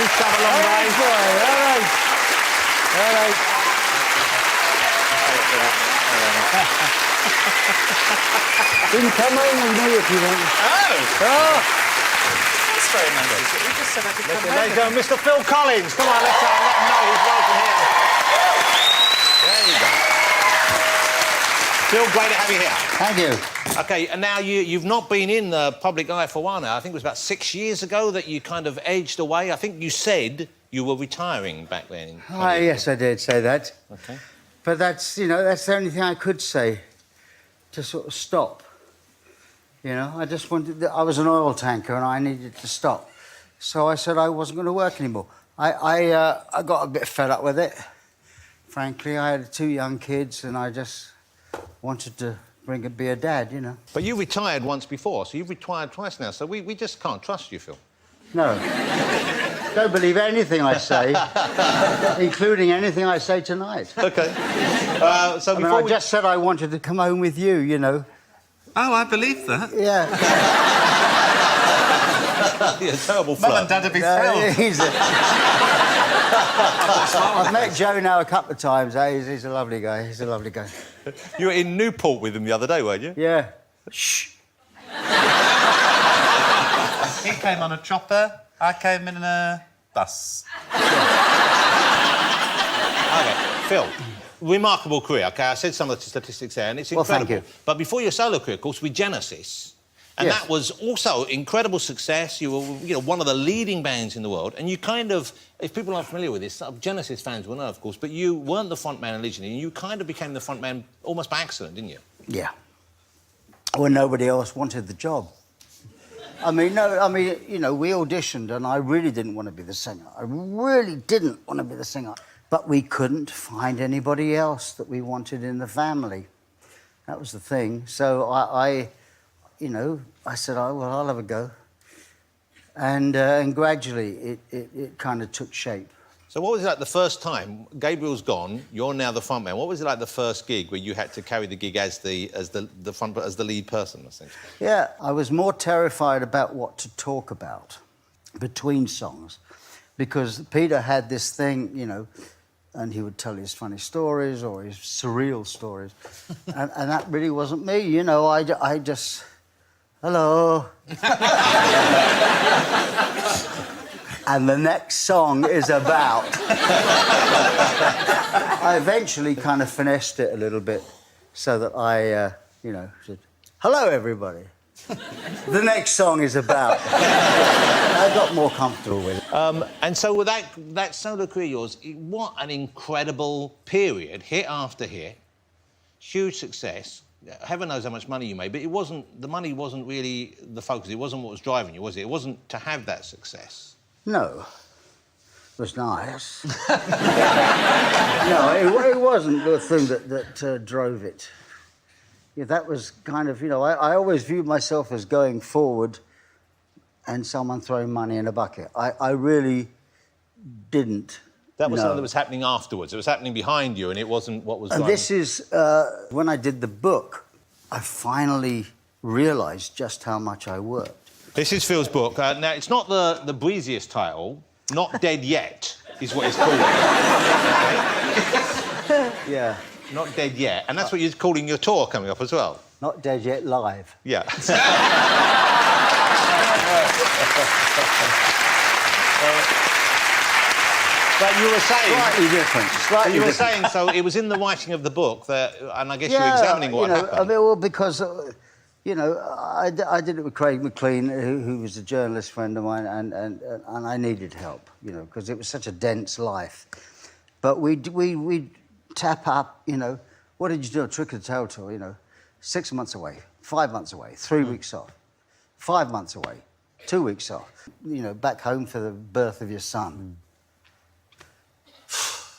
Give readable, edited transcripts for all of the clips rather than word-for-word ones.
You've come a long way. All right. You can come home with me if you want. Oh! That's very nice. You just said I could come Ladies and home. gentlemen, Mr. Phil Collins. Come on, let him know he's welcome here. There you go. Phil, great to have you here. Thank you. OK, and now you've not been in the public eye for a while now. I think it was about 6 years ago that you kind of edged away. I think you said you were retiring back then. Yes, I did say that. OK. But that's, you know, that's the only thing I could say to sort of stop. You know, I just wanted... I was an oil tanker and I needed to stop. So I said I wasn't going to work anymore. I got a bit fed up with it. Frankly, I had 2 young kids and I just wanted to be a dad, you know. But you retired once before, so you've retired twice now, so we just can't trust you, Phil. No. Don't believe anything I say, including anything I say tonight. OK. So before I just said I wanted to come home with you, you know. Oh, I believe that. Yeah. You're a terrible flirt. Mum and Dad would be thrilled. I've met Joe now a couple of times. He's a lovely guy. He's a lovely guy. You were in Newport with him the other day, weren't you? Yeah. Shh. He came on a chopper, I came in a bus. OK, Phil, remarkable career, OK? I said some of the statistics there, and it's incredible. Well, thank you. But before your solo career, of course, with Genesis, and Yes. that was also incredible success. You were, you know, one of the leading bands in the world, and you kind of, if people aren't familiar with this, Genesis fans will know, of course, but you weren't the front man originally, and you kind of became the front man almost by accident, didn't you? Yeah. When nobody else wanted the job. You know, we auditioned and I really didn't want to be the singer. I really didn't want to be the singer. But we couldn't find anybody else that we wanted in the family. That was the thing. So I said, oh, well, I'll have a go. And gradually it kind of took shape. So what was it like the first time? Gabriel's gone, you're now the front man. What was it like the first gig where you had to carry the gig as the lead person, essentially? Yeah, I was more terrified about what to talk about between songs because Peter had this thing, you know, and he would tell his funny stories or his surreal stories. and that really wasn't me, you know. I just... Hello. And the next song is about... I eventually kind of finessed it a little bit so that I, you know, said, hello, everybody. The next song is about... I got more comfortable with it. And so with that solo career of yours, what an incredible period, hit after hit, huge success. Heaven knows how much money you made, but the money wasn't really the focus. It wasn't what was driving you, was it? It wasn't to have that success. No. It was nice. No, it wasn't the thing that drove it. Yeah, that was kind of, you know, I always viewed myself as going forward and someone throwing money in a bucket. I really didn't. That was know. something that was happening afterwards. It was happening behind you, and it wasn't what was driving. And this is, when I did the book, I finally realised just how much I worked. This is Phil's book. Now, it's not the breeziest title. Not Dead Yet is what it's called. Yeah. Not Dead Yet. And that's what you're calling your tour coming up as well. Not Dead Yet Live. Yeah. But you were saying... Slightly different. Slightly You were different. saying, so it was in the writing of the book that... And I guess you were examining what happened. I mean, well, because... you know, I did it with Craig McLean, who was a journalist friend of mine, and I needed help, you know, because it was such a dense life. But we'd tap up, you know, what did you do? A Trick of the Tail tour, you know, 6 months away, 5 months away, 3 weeks off, 5 months away, 2 weeks off, you know, back home for the birth of your son.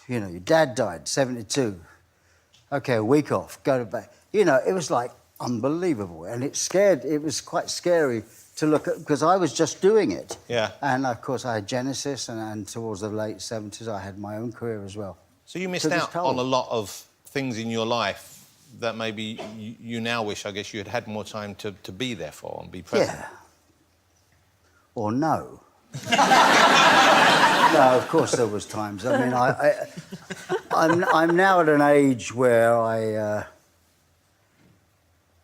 You know, your dad died, 72. OK, a week off, go to bed. You know, it was like... unbelievable, and it was quite scary to look at, because I was just doing it. Yeah. And, of course, I had Genesis, and towards the late 70s, I had my own career as well. So you missed out on a lot of things in your life that maybe you now wish, I guess, you had had more time to be there for and be present. Yeah. Or no. No, of course there was times. I mean, I'm now at an age where I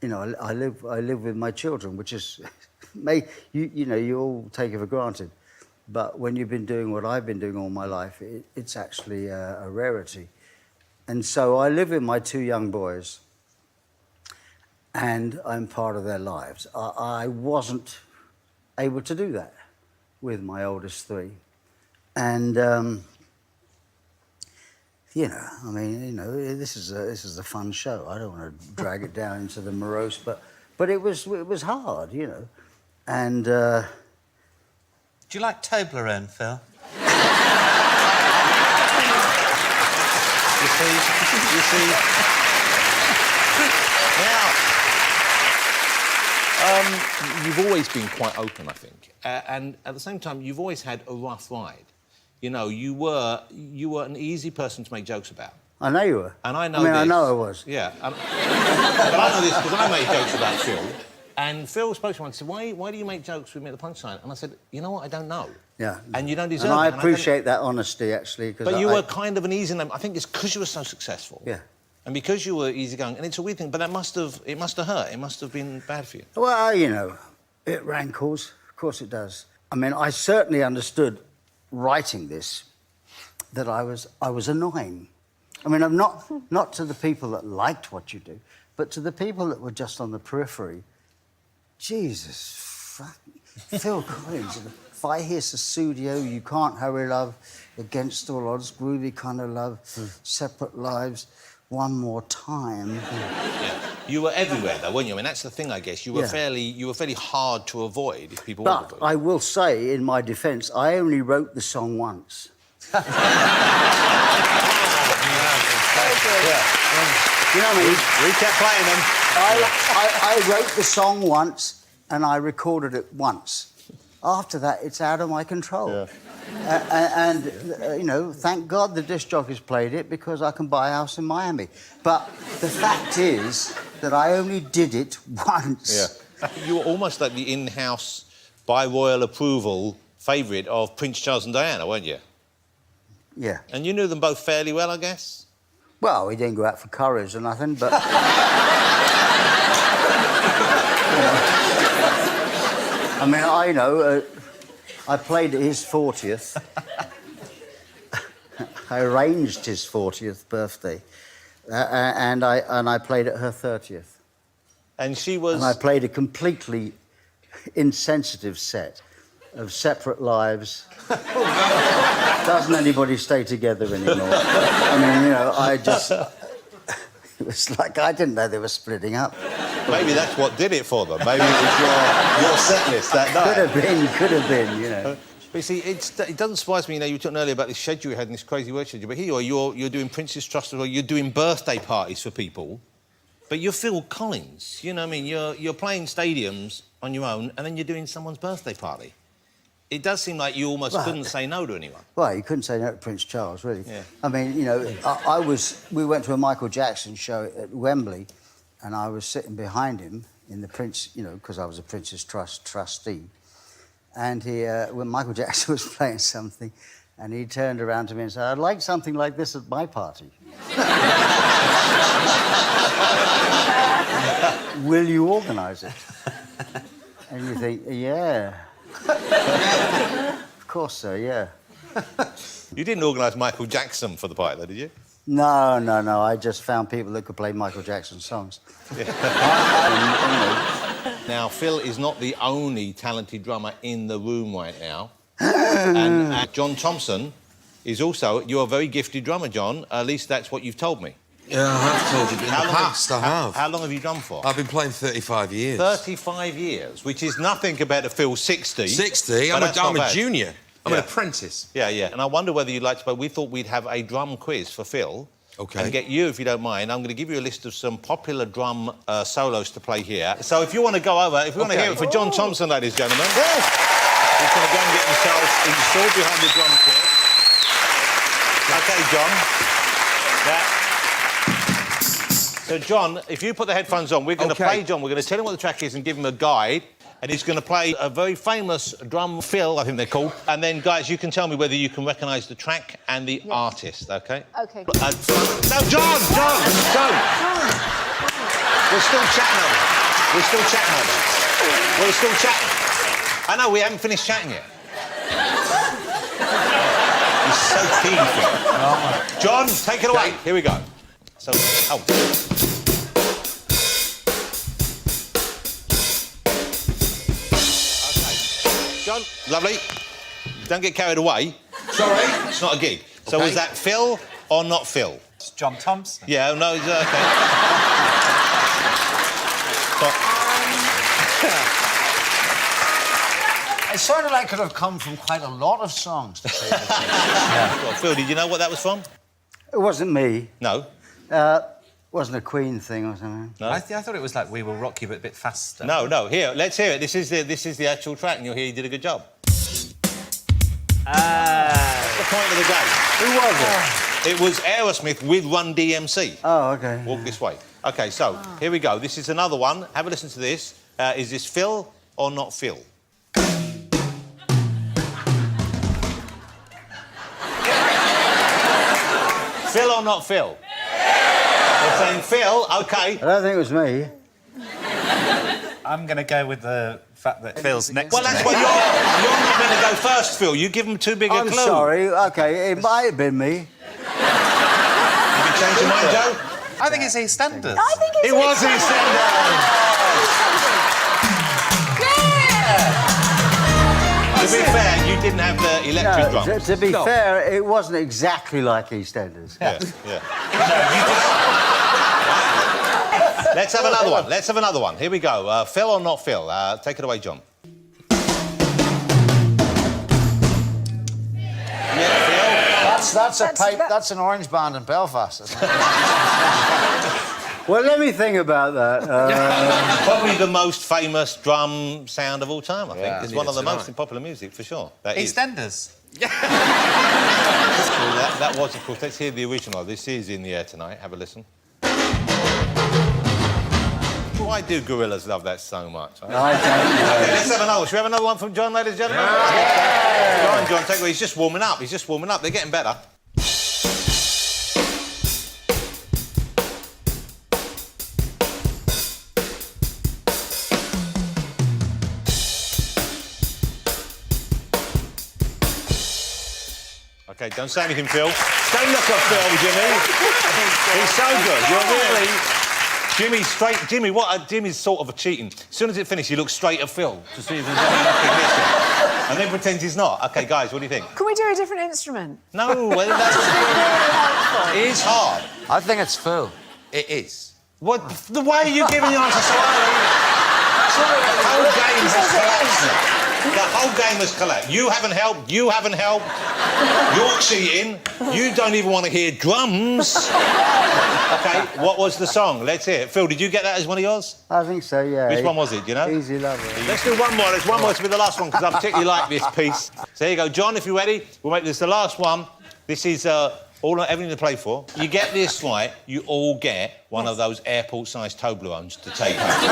live with my children, which is, you all take it for granted, but when you've been doing what I've been doing all my life, it's actually a rarity. And so I live with my 2 young boys, and I'm part of their lives. I wasn't able to do that with my oldest 3. And, this is a fun show. I don't want to drag it down into the morose, but it was hard, And... Do you like Toblerone, Phil? You see. Now, you've always been quite open, I think, and at the same time, you've always had a rough ride. You were an easy person to make jokes about. I know you were. And I know I this. know I was. Yeah. But I know this because I make jokes about Phil. And Phil spoke to me and said, why do you make jokes with me at the punchline? And I said, you know what, I don't know. Yeah. And you don't deserve and it. I appreciate that honesty, actually. But you were kind of an easy... I think it's because you were so successful. Yeah. And because you were easygoing. And it's a weird thing, but it must have hurt. It must have been bad for you. Well, it rankles. Of course it does. I mean, I certainly understood writing this that I was annoying. I mean, I'm not to the people that liked what you do, but to the people that were just on the periphery. Jesus, Phil Collins, if I hear Sussudio, You Can't Hurry Love, Against All Odds, Groovy Kind of Love, Separate Lives, One More Time. Yeah. You were everywhere, though, weren't you? I mean, that's the thing, I guess. You were fairly hard to avoid if people wanted to. But I will say, in my defence, I only wrote the song once. Yeah. You know what I mean? We kept playing them. I wrote the song once and I recorded it once. After that, it's out of my control. Yeah. Thank God the disc jockeys played it because I can buy a house in Miami. But the fact is that I only did it once. Yeah. You were almost like the in-house, by royal approval, favourite of Prince Charles and Diana, weren't you? Yeah. And you knew them both fairly well, I guess? Well, we didn't go out for curries or nothing, but... I mean, I played at his 40th. I arranged his 40th birthday. And I played at her 30th. And she was... And I played a completely insensitive set of Separate Lives. Doesn't anybody stay together anymore? I mean, I just... It was like I didn't know they were splitting up. Maybe that's what did it for them. Maybe it was your set list that night. Could have been, But you see, it doesn't surprise me, you were talking earlier about this schedule you had and this crazy work schedule, but here you're doing Prince's Trust as well, you're doing birthday parties for people, but you're Phil Collins, you know what I mean? You're playing stadiums on your own and then you're doing someone's birthday party. It does seem like you almost couldn't say no to anyone. Well, you couldn't say no to Prince Charles, really. Yeah. I mean, we went to a Michael Jackson show at Wembley, and I was sitting behind him in the Prince, because I was a Prince's Trust trustee. And when Michael Jackson was playing something, and he turned around to me and said, "I'd like something like this at my party." Will you organise it? And you think, yeah. Of course, sir, yeah. You didn't organise Michael Jackson for the party, though, did you? No. I just found people that could play Michael Jackson songs. Yeah. Now, Phil is not the only talented drummer in the room right now. and John Thompson is also... You're a very gifted drummer, John. At least that's what you've told me. Yeah, I have told you. In the past, I have. How long have you drummed for? I've been playing 35 years. 35 years, which is nothing compared to Phil's 60. 60? I'm a junior. I'm an apprentice. Yeah. And I wonder whether you'd like to play... We thought we'd have a drum quiz for Phil. OK. And get you, if you don't mind, I'm going to give you a list of some popular drum solos to play here. So if you want to go over... If you want to hear it for John Thompson, ladies and gentlemen... Yes! He's going to go and get himself installed behind the drum kit. OK, John. Now... So, John, if you put the headphones on, we're going to play John. We're going to tell him what the track is and give him a guide. and he's going to play a very famous drum fill, I think they're called. And then, guys, you can tell me whether you can recognise the track and the artist, OK? OK. No, John! We're still chatting over it. We're still chatting. I know, we haven't finished chatting yet. He's so keen for it. Oh, John, take it away. Here we go. So, OK. John, lovely. Don't get carried away. Sorry. It's not a gig. So was that Phil or not Phil? It's John Thompson. Yeah, no, it's OK. It sounded like it could have come from quite a lot of songs, to say the least. Well, Phil, did you know what that was from? It wasn't me. No. Wasn't a Queen thing or something. No? I thought it was like We Will Rock You, but a bit faster. No. Here, let's hear it. This is the actual track, and you'll hear you did a good job. That's the point of the game. Who was it? It was Aerosmith with Run DMC. Oh, OK. Walk This Way. OK, so, here we go. This is another one. Have a listen to this. Is this Phil or not Phil? Phil or not Phil? They're saying Phil, OK. I don't think it was me. I'm going to go with the fact that Phil's next Well, to that's me. what you're not going to go first, Phil. You give them too big a I'm clue. sorry. OK, it might have been me. Have you changed your mind, Joe? I think it's EastEnders. I think it's It was EastEnders. To be fair, you didn't have the electric No, drums. to be fair, it wasn't exactly like EastEnders. Yeah. Let's have another one. Here we go. Phil or not Phil? Take it away, John. Yeah, Phil. That's an orange band in Belfast, isn't it? Well, let me think about that. Probably the most famous drum sound of all time, I think. Yeah. It's one of the most in popular music, for sure. That is. EastEnders. That was, of course. Let's hear the original. This is In the Air Tonight. Have a listen. Why do gorillas love that so much? I don't know. Okay, let's have another. Should we have another one from John, ladies and gentlemen? Yeah. Go on, John, take it away. He's just warming up. They're getting better. OK, don't say anything, Phil. Don't look at Phil, Jimmy. He's so good. You're really... Jimmy's sort of a cheating. As soon as it finishes, he looks straight at Phil to see if there's any recognition. And then pretends he's not. OK, guys, what do you think? Can we do a different instrument? No, well, that's... It is hard. I think it's Phil. It is. What? The way you're giving the answer so early... The whole game has collapsed now. The whole game has collapsed. You haven't helped. You're cheating. You don't even want to hear drums. OK, what was the song? Let's hear it. Phil, did you get that as one of yours? I think so, yeah. Which one was it, do you know? Easy Lover. Let's do one more. There's one more to be the last one, because I particularly like this piece. So here you go. John, if you're ready, we'll make this the last one. This is everything to play for. You get this right, you all get one of those airport-sized Toblerones to take home, OK?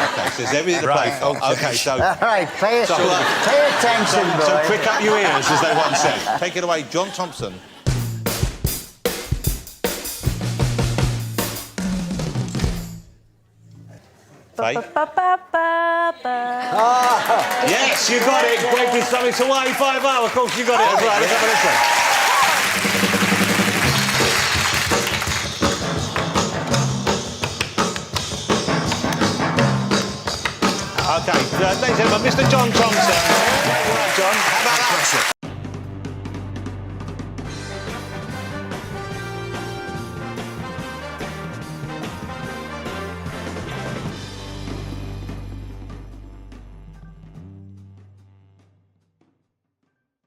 OK, so there's everything to play for. OK, so... All right, pay attention, boy. So prick up your ears, as they once said. Take it away, John Thompson. Yes, you got it. Greatest Summit Hawaii 5-0. Of course, you got it as well. Let's have a listen. OK, ladies and gentlemen, Mr. John Thompson. All right, John, how about that?